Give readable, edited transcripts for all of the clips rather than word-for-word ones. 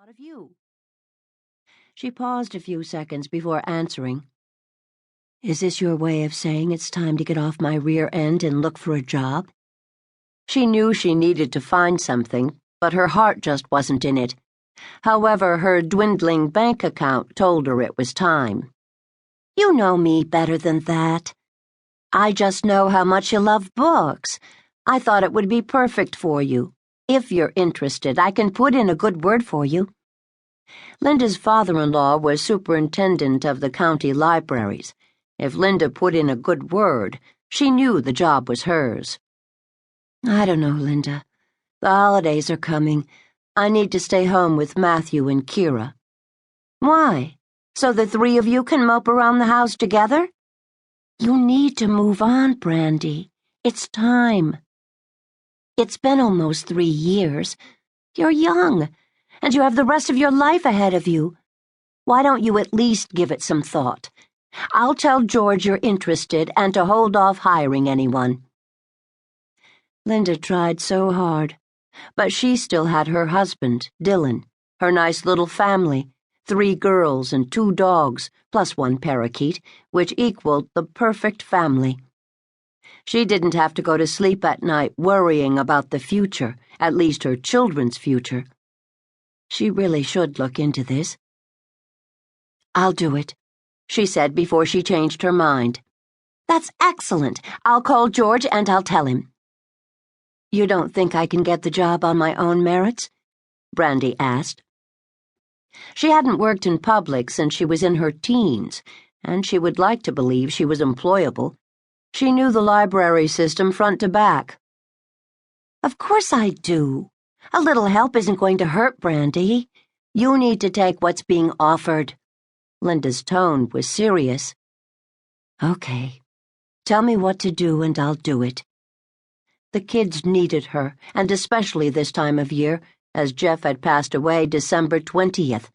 thought of you." She paused a few seconds before answering. "Is this your way of saying it's time to get off my rear end and look for a job?" She knew she needed to find something, but her heart just wasn't in it. However, her dwindling bank account told her it was time. "You know me better than that. I just know how much you love books. I thought it would be perfect for you. If you're interested, I can put in a good word for you." Linda's father-in-law was superintendent of the county libraries. If Linda put in a good word, she knew the job was hers. "I don't know, Linda. The holidays are coming. I need to stay home with Matthew and Kira." "Why? So the three of you can mope around the house together?" "You need to move on, Brandy. It's time. It's been almost 3 years. You're young, and you have the rest of your life ahead of you. Why don't you at least give it some thought? I'll tell George you're interested and to hold off hiring anyone." Linda tried so hard, but she still had her husband, Dylan, her nice little family, 3 girls and 2 dogs, plus 1 parakeet, which equaled the perfect family. She didn't have to go to sleep at night worrying about the future, at least her children's future. She really should look into this. "I'll do it," she said before she changed her mind. "That's excellent. I'll call George and I'll tell him." "You don't think I can get the job on my own merits?" Brandy asked. She hadn't worked in public since she was in her teens, and she would like to believe she was employable. She knew the library system front to back. "Of course I do. A little help isn't going to hurt, Brandy. You need to take what's being offered." Linda's tone was serious. "Okay. Tell me what to do and I'll do it." The kids needed her, and especially this time of year, as Jeff had passed away December 20th.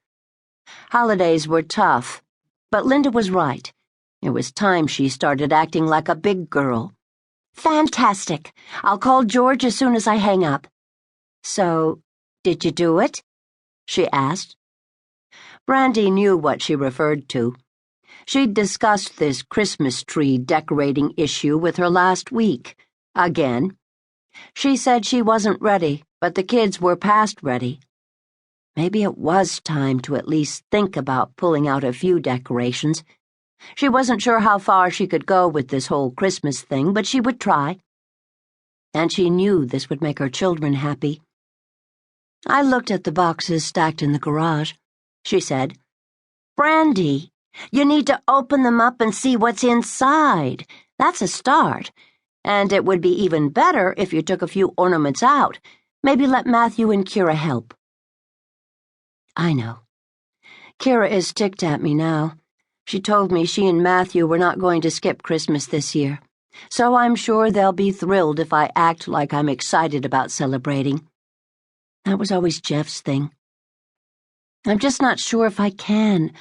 Holidays were tough, but Linda was right. It was time she started acting like a big girl. "Fantastic. I'll call George as soon as I hang up." "So, did you do it?" she asked. Brandy knew what she referred to. She'd discussed this Christmas tree decorating issue with her last week. Again. She said she wasn't ready, but the kids were past ready. Maybe it was time to at least think about pulling out a few decorations. She wasn't sure how far she could go with this whole Christmas thing, but she would try. And she knew this would make her children happy. "I looked at the boxes stacked in the garage," she said. "Brandy, you need to open them up and see what's inside. That's a start. And it would be even better if you took a few ornaments out. Maybe let Matthew and Kira help." "I know. Kira is ticked at me now. She told me she and Matthew were not going to skip Christmas this year. So I'm sure they'll be thrilled if I act like I'm excited about celebrating. That was always Jeff's thing. I'm just not sure if I can.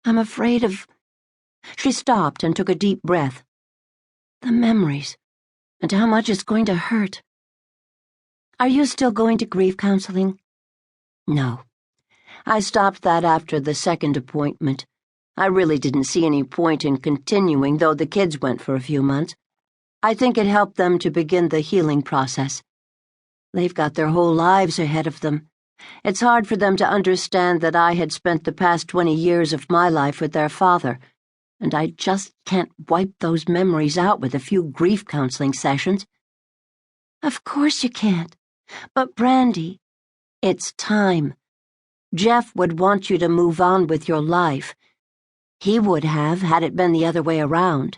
I'm afraid of—" She stopped and took a deep breath. "The memories. And how much it's going to hurt." "Are you still going to grief counseling?" "No. I stopped that after the 2nd appointment. I really didn't see any point in continuing, though the kids went for a few months. I think it helped them to begin the healing process. They've got their whole lives ahead of them. It's hard for them to understand that I had spent the past 20 years of my life with their father, and I just can't wipe those memories out with a few grief counseling sessions." "Of course you can't. But Brandy, it's time. Jeff would want you to move on with your life. He would have had it been the other way around."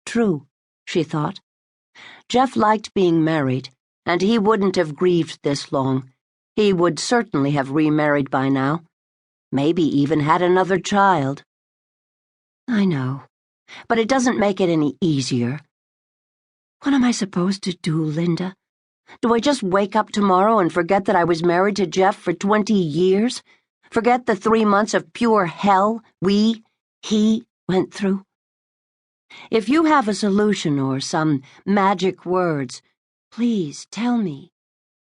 True, she thought. Jeff liked being married, and he wouldn't have grieved this long. He would certainly have remarried by now. Maybe even had another child. "I know, but it doesn't make it any easier. What am I supposed to do, Linda? Do I just wake up tomorrow and forget that I was married to Jeff for 20 years? Forget the 3 months of pure hell he went through? If you have a solution or some magic words, please tell me.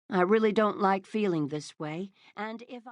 I really don't like feeling this way, and if I...